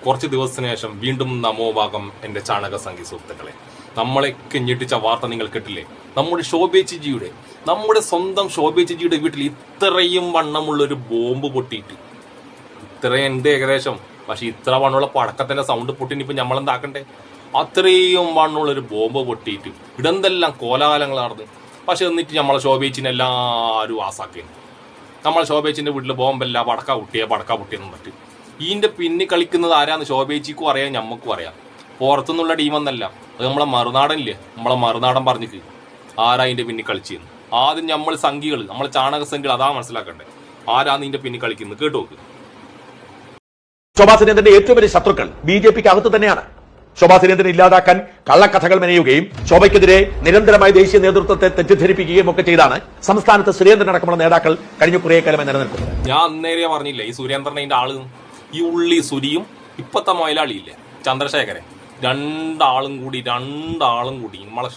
കുറച്ച് ദിവസത്തിന് ശേഷം വീണ്ടും നമോഭാഗം എൻ്റെ ചാണക സംഗീത സുഹൃത്തുക്കളെ. നമ്മളെയൊക്കെ ഞെട്ടിച്ച വാർത്ത നിങ്ങൾ കേട്ടില്ലേ? നമ്മുടെ സ്വന്തം ശോഭേച്ചിജിയുടെ വീട്ടിൽ ഇത്രയും വണ്ണമുള്ളൊരു ബോംബ് പൊട്ടിയിട്ട്, ഇത്രയും ഉണ്ട് ഏകദേശം, പക്ഷെ ഇത്ര വണ്ണമുള്ള പടക്കത്തിന്റെ സൗണ്ട് പൊട്ടിനിപ്പോ നമ്മളെന്താക്കണ്ടേ? അത്രയും വണ്ണമുള്ളൊരു ബോംബ് പൊട്ടിയിട്ട് ഇടെന്തെല്ലാം കോലാഹലങ്ങൾ നടന്ന്. പക്ഷെ എന്നിട്ട് നമ്മളെ ശോഭേച്ചിനെ എല്ലാവരും ആസാക്കി. നമ്മളെ ശോഭേച്ചിന്റെ വീട്ടിൽ ബോംബല്ല, പടക്ക പൊട്ടിയെന്നും പറ്റി. ഇതിന്റെ പിന്നെ കളിക്കുന്നത് ആരാന്ന് ശോഭേച്ചിക്കും അറിയാം, ഞമ്മക്കും അറിയാം. പുറത്തുനിന്നുള്ള ടീമൊന്നല്ല, അത് നമ്മളെ മറുനാടനില്ലേ, നമ്മളെ മറുനാടൻ പറഞ്ഞിട്ട് ആരാ ഇതിന്റെ പിന്നെ കളിച്ചിരുന്നു. ആദ്യം നമ്മൾ സംഘികൾ, നമ്മളെ ചാണക സംഘികൾ, അതാ മനസ്സിലാക്കണ്ടേ ആരാന്ന് ഇതിന്റെ പിന്നെ കളിക്കുന്നത്. കേട്ടു നോക്ക്. ശോഭാ സുരേന്ദ്രന്റെ ഏറ്റവും വലിയ ശത്രുക്കൾ BJPക്ക് അകത്ത് തന്നെയാണ്. ശോഭാ സുരേന്ദ്രനെ ഇല്ലാതാക്കാൻ കള്ളക്കഥകൾ മെനയുകയും ശോഭയ്ക്കെതിരെ നിരന്തരമായി ദേശീയ നേതൃത്വത്തെ തെറ്റിദ്ധരിപ്പിക്കുകയും ഒക്കെ ചെയ്താണ് സംസ്ഥാനത്ത് സുരേന്ദ്രൻ അടക്കമുള്ള നേതാക്കൾ കഴിഞ്ഞ കുറേ കാലമായി നിലനിൽക്കുന്നത്. ഞാൻ അന്നേരെ പറഞ്ഞില്ലേ, ഈ സുരേന്ദ്രന്റെ ആള്, ഈ ഉള്ളി സുരിയും ഇപ്പത്തെ മൊയലാളിയില്ലേ ചന്ദ്രശേഖരൻ, രണ്ടാളും കൂടി നമ്മളെ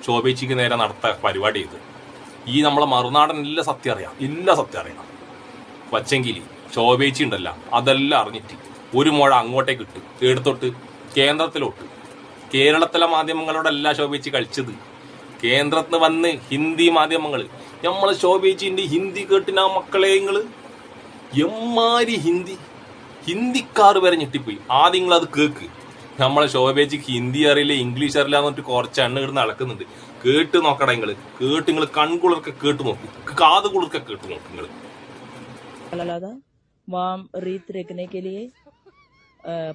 ശോഭേച്ചിക്ക് നേരെ നടത്ത പരിപാടി ചെയ്ത്. ഈ നമ്മളെ മറുനാടൻ എല്ലാ സത്യം അറിയാം. വച്ചെങ്കില് ശോഭേച്ചി ഉണ്ടല്ല, അതെല്ലാം അറിഞ്ഞിട്ട് ഒരു മുഴ അങ്ങോട്ടേക്ക് ഇട്ട് എടുത്തോട്ട് കേന്ദ്രത്തിലോട്ട്. കേരളത്തിലെ മാധ്യമങ്ങളോടല്ല ശോഭേച്ചി കളിച്ചത്. കേന്ദ്രത്തിന് വന്ന് ഹിന്ദി മാധ്യമങ്ങള്, നമ്മളെ ശോഭേച്ചിന്റെ ഹിന്ദി കേട്ടിന മക്കളെ നിങ്ങള്, എമ്മാരി ഹിന്ദിക്കാർ വരെ ഞെട്ടിപ്പോയി. ആദ്യം നിങ്ങൾ അത് കേക്ക്. നമ്മളെ ശോഭേച്ചിക്ക് ഹിന്ദി അറിയില്ല, ഇംഗ്ലീഷ് അറിയില്ല എന്നിട്ട് കുറച്ച് എണ്ണ ഇടുന്ന് നടക്കുന്നുണ്ട്. കേട്ട് നോക്കട നിങ്ങൾ കൺകുളിർക്കെ കേട്ട് നോക്ക്, കാത് കുളിർക്കെ കേട്ട് നോക്ക് നിങ്ങൾ. वहाँ रीत रखने के लिए,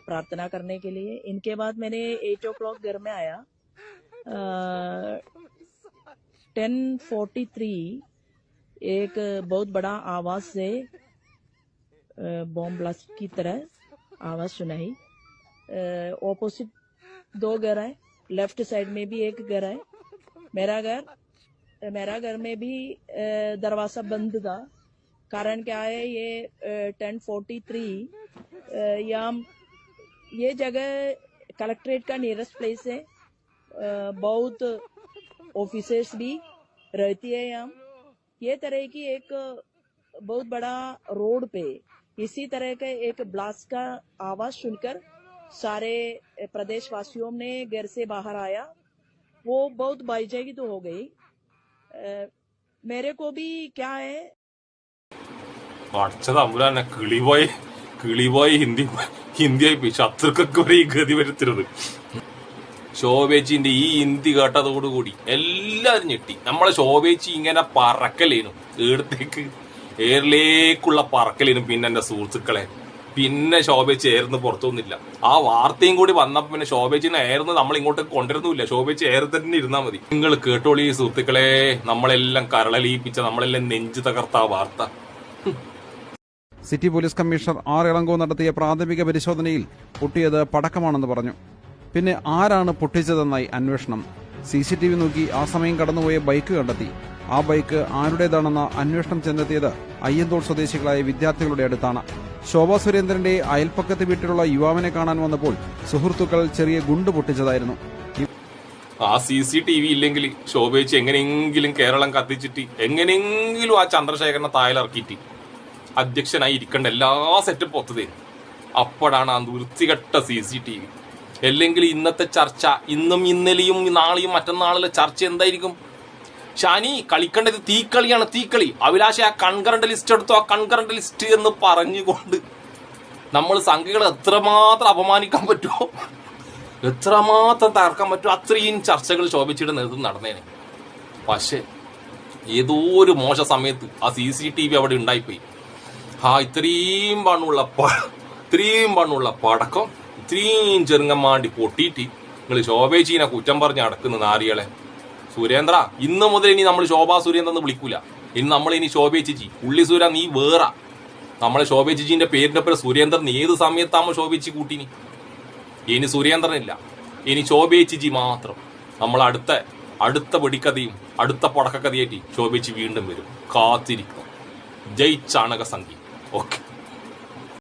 प्रार्थना करने के लिए. इनके बाद मैंने 8 o'clock घर में आया. 10:43 एक बहुत बड़ा आवाज से बॉम्ब ब्लास्ट की तरह आवाज सुनाई. ऑपोजिट 2 घर है, लेफ्ट साइड में भी एक घर है. मेरा घर में भी दरवाजा बंद था. कारण क्या है, ये 10:43 ये जगह कलेक्ट्रेट का नियरेस्ट प्लेस है. बहुत ऑफिसर्स भी रहती है यहाँ. ये तरह की एक बहुत बड़ा रोड पे इसी तरह का एक ब्लास्ट का आवाज सुनकर सारे प्रदेशवासियों ने घर से बाहर आया. वो बहुत बेइज्जती तो हो गई. मेरे को भी क्या है, അടച്ചതമ്പുരാനെ കിളിപോയി ഹിന്ദിയായി പോയി. ശത്രുക്കൾക്ക് വരെ ഈ ഗതി വരുത്തരുത്. ശോഭേച്ചിന്റെ ഈ ഹിന്ദി കേട്ടതോടുകൂടി എല്ലാരും ഞെട്ടി. നമ്മളെ ശോഭേച്ചി ഇങ്ങനെ പറക്കലേനും, എയറിലേക്കുള്ള പറക്കലേനും. പിന്നെ എന്റെ സുഹൃത്തുക്കളെ, പിന്നെ ശോഭേച്ചി എയർന്ന് പുറത്തൊന്നുമില്ല. ആ വാർത്തയും കൂടി വന്നപ്പോ പിന്നെ ശോഭേച്ചിനെ എയർന്ന് നമ്മൾ ഇങ്ങോട്ട് കൊണ്ടുവരുന്നില്ല. ശോഭേച്ചി എയർ തന്നെ ഇരുന്നാൽ മതി. നിങ്ങൾ കേട്ടോളി സുഹൃത്തുക്കളെ, നമ്മളെല്ലാം കരളലിയിപ്പിച്ച, നമ്മളെല്ലാം നെഞ്ചു തകർത്ത ആ വാർത്ത. City police commissioner R. Ilango നടത്തിയ പ്രാഥമിക പരിശോധനയിൽ പൊട്ടിയത് പടക്കമാണെന്ന് പറഞ്ഞു. പിന്നെ ആരാണ് പൊട്ടിച്ചതെന്നായി അന്വേഷണം. CCTV നോക്കി ആ സമയം കടന്നുപോയ ബൈക്ക് കണ്ടെത്തി. ആ ബൈക്ക് ആരുടേതാണെന്ന അന്വേഷണം ചെന്നെത്തിയത് അയ്യന്തോൾ സ്വദേശികളായ വിദ്യാർത്ഥികളുടെ അടുത്താണ്. ശോഭാ സുരേന്ദ്രന്റെ അയൽപ്പക്കത്ത് വീട്ടിലുള്ള യുവാവിനെ കാണാൻ വന്നപ്പോൾ സുഹൃത്തുക്കൾ ചെറിയ ഗുണ്ട് പൊട്ടിച്ചതായിരുന്നു. ആ CCTV ഇല്ലെങ്കിൽ ശോഭേച്ചി എങ്ങനെയെങ്കിലും കേരളം കത്തിച്ചിട്ട് എങ്ങനെയെങ്കിലും ആ ചന്ദ്രശേഖരനെ തായലിറക്കിയിട്ട് അധ്യക്ഷനായി ഇരിക്കേണ്ട എല്ലാ സെറ്റപ്പ് ഒത്തുതരും. അപ്പോഴാണ് ആ വൃത്തികെട്ട CCTV. അല്ലെങ്കിൽ ഇന്നത്തെ ചർച്ച, ഇന്നും ഇന്നലെയും നാളെയും മറ്റന്നാളിലെ ചർച്ച എന്തായിരിക്കും? ഷാനി, കളിക്കേണ്ടത് തീക്കളിയാണ്, തീക്കളി. അഭിലാഷ്, ആ കൺകറന്റ് ലിസ്റ്റ് എടുത്തോ, ആ കൺകറന്റ് ലിസ്റ്റ് എന്ന് പറഞ്ഞുകൊണ്ട് നമ്മൾ സംഘികളെ എത്രമാത്രം അപമാനിക്കാൻ പറ്റുമോ, എത്രമാത്രം തകർക്കാൻ പറ്റുമോ, അത്രയും ചർച്ചകൾ ശോഭിച്ചിട്ട് നേതൃത്വം നടന്നേനെ. പക്ഷെ ഏതോ ഒരു മോശ സമയത്ത് ആ CCTV അവിടെ ഉണ്ടായിപ്പോയി. ഇത്രയും പണ്ണുള്ള പടക്കം ഇത്രയും ചെറുങ്ങമാണ്ടി പൊട്ടിയിട്ട് നിങ്ങൾ ശോഭേച്ചീനെ കുറ്റം പറഞ്ഞ് നടക്കുന്ന നാരികളെ. സുരേന്ദ്ര, ഇന്ന് മുതൽ ഇനി നമ്മൾ ശോഭാ സുരേന്ദ്രൻ എന്ന് വിളിക്കൂല. നമ്മൾ ഇനി ശോഭേച്ചിജി, ഉള്ളി സൂര്യ നീ വേറ. നമ്മളെ ശോഭേച്ചിജിന്റെ പേരിന്റെ പേര് സുരേന്ദ്രൻ ഏത് സമയത്താകുമ്പോൾ ശോഭേച്ചി കൂട്ടിനി. ഇനി സുരേന്ദ്രനില്ല, ഇനി ശോഭേച്ചിജി മാത്രം. നമ്മൾ അടുത്ത വെടിക്കഥയും അടുത്ത പടക്കക്കഥയായിട്ട് ശോഭേച്ചി വീണ്ടും വരും. കാത്തിരിക്കണം. ജയ് ചാണക സംഗി. ഓക്കെ.